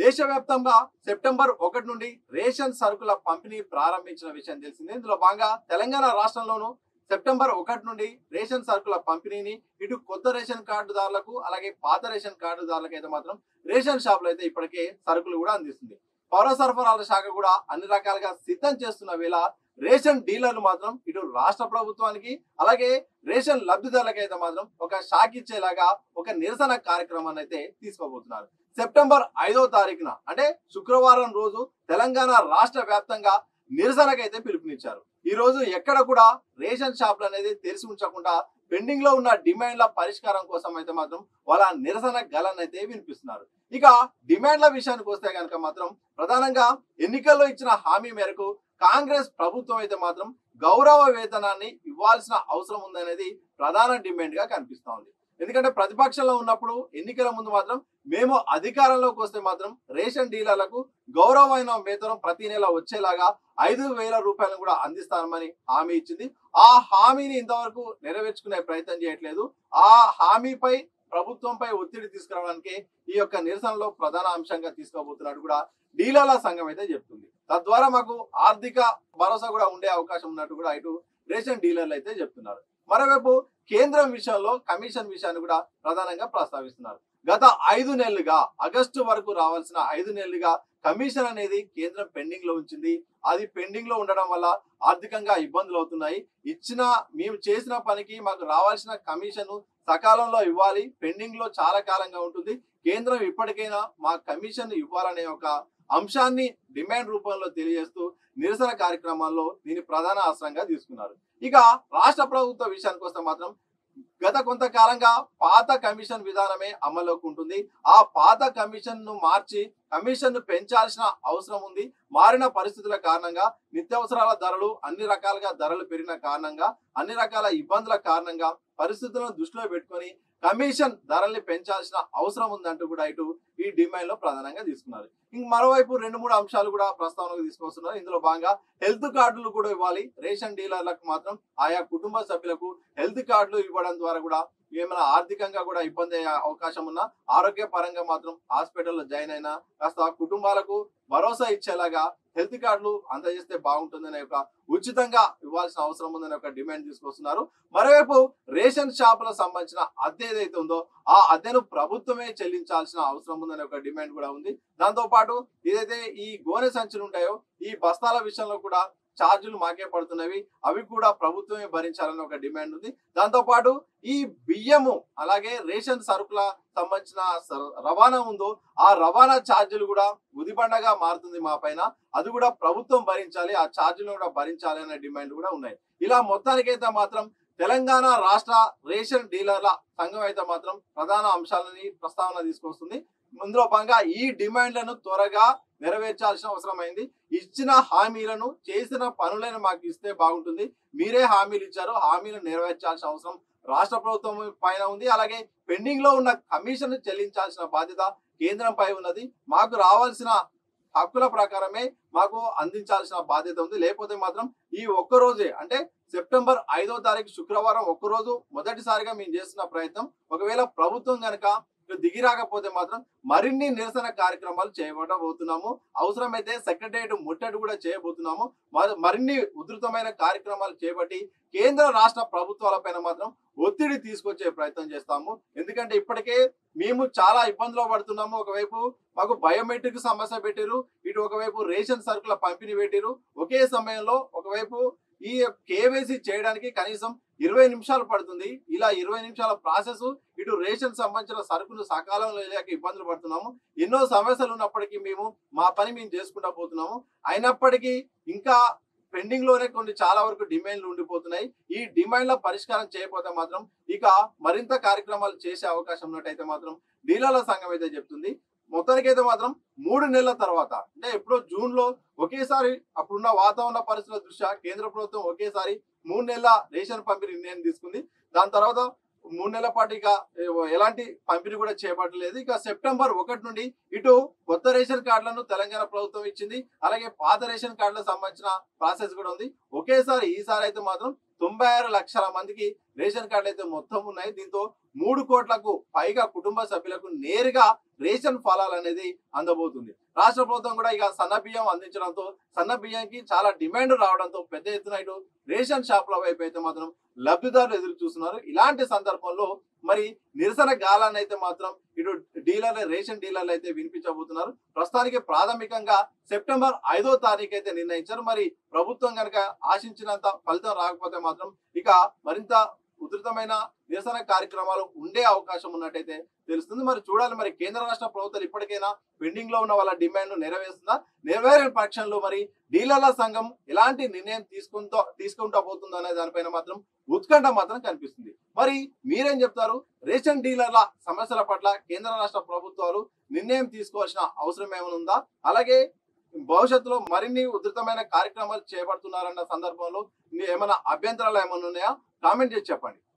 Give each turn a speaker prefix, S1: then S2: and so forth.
S1: దేశవ్యాప్తంగా సెప్టెంబర్ 1 నుండి రేషన్ సరుకుల పంపిణీ ప్రారంభించిన విషయం తెలిసిందే. ఇందులో భాగంగా తెలంగాణ రాష్ట్రంలోనూ సెప్టెంబర్ 1 నుండి రేషన్ సరుకుల పంపిణీని ఇటు కొత్త రేషన్ కార్డుదారులకు అలాగే పాత రేషన్ కార్డుదారులకు అయితే మాత్రం రేషన్ షాపులు అయితే ఇప్పటికే సరుకులు కూడా అందిస్తుంది. పౌర సరఫరాల శాఖ కూడా అన్ని రకాలుగా సిద్ధం చేస్తున్న వేళ రేషన్ డీలర్లు మాత్రం ఇటు రాష్ట్ర ప్రభుత్వానికి అలాగే రేషన్ లబ్ధిదారులకు అయితే మాత్రం ఒక షాక్ ఇచ్చేలాగా ఒక నిరసన కార్యక్రమాన్ని అయితే తీసుకోబోతున్నారు. సెప్టెంబర్ 5వ తారీఖున అంటే శుక్రవారం రోజు తెలంగాణ రాష్ట్ర వ్యాప్తంగా నిరసనకైతే పిలుపునిచ్చారు. ఈ రోజు ఎక్కడ కూడా రేషన్ షాపులు అనేది తెరిచి ఉంచకుండా పెండింగ్ లో ఉన్న డిమాండ్ల పరిష్కారం కోసం అయితే మాత్రం వాళ్ళ నిరసన గళనైతే వినిపిస్తున్నారు. ఇక డిమాండ్ల విషయానికి వస్తే కనుక మాత్రం ప్రధానంగా ఎన్నికల్లో ఇచ్చిన హామీ మేరకు కాంగ్రెస్ ప్రభుత్వం అయితే మాత్రం గౌరవ వేతనాన్ని ఇవ్వాల్సిన అవసరం ఉందనేది ప్రధాన డిమాండ్ గా కనిపిస్తా ఉంది. ఎందుకంటే ప్రతిపక్షంలో ఉన్నప్పుడు ఎన్నికల ముందు మాత్రం మేము అధికారంలోకి వస్తే మాత్రం రేషన్ డీలర్లకు గౌరవమైన వేతనం ప్రతి నెల వచ్చేలాగా 5,000 రూపాయలను కూడా అందిస్తామని హామీ ఇచ్చింది. ఆ హామీని ఇంతవరకు నెరవేర్చుకునే ప్రయత్నం చేయట్లేదు. ఆ హామీపై ప్రభుత్వంపై ఒత్తిడి తీసుకురావడానికి ఈ యొక్క నిరసనలో ప్రధాన అంశంగా తీసుకోబోతున్నట్టు కూడా డీలర్ల సంఘం అయితే చెప్తుంది. తద్వారా మాకు ఆర్థిక భరోసా కూడా ఉండే అవకాశం ఉన్నట్టు కూడా ఇటు రేషన్ డీలర్లు అయితే చెప్తున్నారు. మరోవైపు కేంద్రం విషయంలో కమిషన్ విషయాన్ని కూడా ప్రధానంగా ప్రస్తావిస్తున్నారు. గత 5 నెలలుగా ఆగస్టు వరకు రావాల్సిన 5 నెలలుగా కమిషన్ అనేది కేంద్రం పెండింగ్ లో ఉంచింది. అది పెండింగ్ లో ఉండడం వల్ల ఆర్థికంగా ఇబ్బందులు అవుతున్నాయి. మేము చేసిన పనికి మాకు రావాల్సిన కమిషన్ సకాలంలో ఇవ్వాలి, పెండింగ్ లో చాలా కాలంగా ఉంటుంది. కేంద్రం ఇప్పటికైనా మా కమిషన్ ఇవ్వాలనే ఒక అంశాన్ని డిమాండ్ రూపంలో తెలియజేస్తూ నిరసన కార్యక్రమాల్లో దీని ప్రధాన ఆశ్రయంగా తీసుకున్నారు. ఇక రాష్ట్ర ప్రభుత్వ విషయానికి వస్తే మాత్రం గత కొంతకాలంగా పాత కమిషన్ విధానమే అమల్లోకి ఉంటుంది. ఆ పాత కమిషన్ ను మార్చి కమిషన్ ను పెంచాల్సిన అవసరం ఉంది. మారిన పరిస్థితుల కారణంగా నిత్యావసరాల ధరలు అన్ని రకాలుగా ధరలు పెరిగిన కారణంగా అన్ని రకాల ఇబ్బందుల కారణంగా పరిస్థితులను దృష్టిలో పెట్టుకొని కమిషన్ ధరల్ని పెంచాల్సిన అవసరం ఉందంటూ కూడా ఇటు ఈ డిమాండ్ లో ప్రధానంగా తీసుకున్నారు. ఇంక మరోవైపు 2-3 అంశాలు కూడా ప్రస్తావనకు తీసుకొస్తున్నారు. ఇందులో భాగంగా హెల్త్ కార్డులు కూడా ఇవ్వాలి. రేషన్ డీలర్లకు మాత్రం ఆయా కుటుంబ సభ్యులకు హెల్త్ కార్డులు ఇవ్వడం ద్వారా కూడా ఏమైనా ఆర్థికంగా కూడా ఇబ్బంది అయ్యే అవకాశం ఉన్నా ఆరోగ్య పరంగా మాత్రం హాస్పిటల్లో జాయిన్ అయినా కాస్త కుటుంబాలకు భరోసా ఇచ్చేలాగా హెల్త్ కార్డులు అందజేస్తే బాగుంటుందనే ఒక ఉచితంగా ఇవ్వాల్సిన అవసరం ఉందనే ఒక డిమాండ్ తీసుకొస్తున్నారు. మరోవైపు రేషన్ షాపులకు సంబంధించిన అద్దె ఏదైతే ఉందో ఆ అద్దెను ప్రభుత్వమే చెల్లించాల్సిన అవసరం ఉందనే ఒక డిమాండ్ కూడా ఉంది. దాంతో పాటు ఏదైతే ఈ గోనె సంచులు ఉంటాయో ఈ బస్తాల విషయంలో కూడా ఛార్జీలు మాకే పడుతున్నవి, అవి కూడా ప్రభుత్వమే భరించాలని ఒక డిమాండ్ ఉంది. దాంతో పాటు ఈ బియ్యము అలాగే రేషన్ సరుకుల సంబంధించిన రవాణా ఉందో ఆ రవాణా ఛార్జీలు కూడా గుదిబండగా మారుతుంది మా పైన, అది కూడా ప్రభుత్వం భరించాలి, ఆ ఛార్జీలు కూడా భరించాలి అనే డిమాండ్ కూడా ఉన్నాయి. ఇలా మొత్తానికైతే మాత్రం తెలంగాణ రాష్ట్ర రేషన్ డీలర్ల సంఘం అయితే మాత్రం ప్రధాన అంశాలని ప్రస్తావన తీసుకొస్తుంది. ఇందులో భాగంగా ఈ డిమాండ్లను త్వరగా నెరవేర్చాల్సిన అవసరం అయింది. ఇచ్చిన హామీలను చేసిన పనులను మాకు ఇస్తే బాగుంటుంది. మీరే హామీలు ఇచ్చారు, హామీలను నెరవేర్చాల్సిన అవసరం రాష్ట్ర ప్రభుత్వం పైన ఉంది. అలాగే పెండింగ్ లో ఉన్న కమిషన్ చెల్లించాల్సిన బాధ్యత కేంద్రంపై ఉన్నది. మాకు రావాల్సిన హక్కుల ప్రకారమే మాకు అందించాల్సిన బాధ్యత ఉంది. లేకపోతే మాత్రం ఈ ఒక్కరోజే అంటే సెప్టెంబర్ 5వ తారీఖు శుక్రవారం ఒక్కరోజు మొదటిసారిగా మేము చేస్తున్న ప్రయత్నం, ఒకవేళ ప్రభుత్వం కనుక దిగి రాకపోతే మాత్రం మరిన్ని నిరసన కార్యక్రమాలు చేయబోతున్నాము. అవసరమైతే సెక్రటరియట్ ముట్టడి కూడా చేయబోతున్నాము. మరిన్ని ఉధృతమైన కార్యక్రమాలు చేపట్టి కేంద్ర రాష్ట్ర ప్రభుత్వాలపైన మాత్రం ఒత్తిడి తీసుకొచ్చే ప్రయత్నం చేస్తాము. ఎందుకంటే ఇప్పటికే మేము చాలా ఇబ్బందులు పడుతున్నాము. ఒకవైపు మాకు బయోమెట్రిక్ సమస్య పెట్టిరు, ఇటు ఒకవైపు రేషన్ సరుకుల పంపిణీ పెట్టిరు. ఒకే సమయంలో ఒకవైపు ఈ కేవైసీ చేయడానికి కనీసం 20 నిమిషాలు పడుతుంది. ఇలా 20 నిమిషాల ప్రాసెస్ ఇటు రేషన్ సంబంధించిన సరుకులు సకాలంలో లేక ఇబ్బందులు పడుతున్నాము. ఎన్నో సమస్యలు ఉన్నప్పటికీ మేము మా పని మేము చేసుకుంటా పోతున్నాము. అయినప్పటికీ ఇంకా పెండింగ్ లోనే కొన్ని చాలా వరకు డిమాండ్లు ఉండిపోతున్నాయి. ఈ డిమాండ్ల పరిష్కారం చేయకపోతే మాత్రం ఇక మరింత కార్యక్రమాలు చేసే అవకాశం ఉన్నట్టయితే మాత్రం డీలర్ల సంఘం అయితే చెప్తుంది. మొత్తానికైతే మాత్రం 3 నెలల తర్వాత అంటే ఎప్పుడో జూన్ లో ఒకేసారి అప్పుడున్న వాతావరణ పరిస్థితుల దృష్ట్యా కేంద్ర ప్రభుత్వం ఒకేసారి 3 నెలల రేషన్ పంపిణీ నిర్ణయం తీసుకుంది. దాని తర్వాత 3 నెలల పాటు ఇక ఎలాంటి పంపిణీ కూడా చేపట్టలేదు. ఇక సెప్టెంబర్ 1 నుండి ఇటు కొత్త రేషన్ కార్డులను తెలంగాణ ప్రభుత్వం ఇచ్చింది, అలాగే పాత రేషన్ కార్డులకు సంబంధించిన ప్రాసెస్ కూడా ఉంది. ఒకేసారి ఈసారి అయితే మాత్రం 96 లక్షల మందికి రేషన్ కార్డులు అయితే మొత్తం ఉన్నాయి. దీంతో 3 కోట్లకు పైగా కుటుంబ సభ్యులకు నేరుగా రేషన్ ఫలాలు అనేది అందబోతుంది. రాష్ట్ర ప్రభుత్వం కూడా ఇక సన్న బియ్యం అందించడంతో సన్న బియ్యంకి చాలా డిమాండ్ రావడంతో పెద్ద ఎత్తున ఇటు రేషన్ షాపుల వైపు అయితే మాత్రం లబ్ధిదారులు ఎదురు చూస్తున్నారు. ఇలాంటి సందర్భంలో మరి నిరసన గాలాన్ని అయితే మాత్రం ఇటు రేషన్ డీలర్లు అయితే వినిపించబోతున్నారు. ప్రస్తుతానికి ప్రాథమికంగా సెప్టెంబర్ 5వ తారీఖు అయితే నిర్ణయించారు. మరి ప్రభుత్వం కనుక ఆశించినంత ఫలితం రాకపోతే మాత్రం ఇక మరింత ఉధృతమైన నిరసన కార్యక్రమాలు ఉండే అవకాశం ఉన్నట్టయితే తెలుస్తుంది. మరి చూడాలి, మరి కేంద్ర రాష్ట్ర ప్రభుత్వాలు ఇప్పటికైనా పెండింగ్ లో ఉన్న వాళ్ళ డిమాండ్ నెరవేరుస్తుందా? నెరవేరని పక్షంలో మరి డీలర్ల సంఘం ఎలాంటి నిర్ణయం తీసుకుంటా పోతుందో అనే దానిపైన మాత్రం ఉత్కంఠ మాత్రం కనిపిస్తుంది. మరి మీరేం చెప్తారు? రేషన్ డీలర్ల సమస్యల పట్ల కేంద్ర రాష్ట్ర ప్రభుత్వాలు నిర్ణయం తీసుకోవాల్సిన అవసరం ఏమైనా ఉందా? అలాగే భవిష్యత్తులో మరిన్ని ఉధృతమైన కార్యక్రమాలు చేపడుతున్నారన్న సందర్భంలో ఏమైనా అభ్యంతరాలు ఏమైనా ఉన్నాయా? కామెంట్ చేసి చెప్పండి.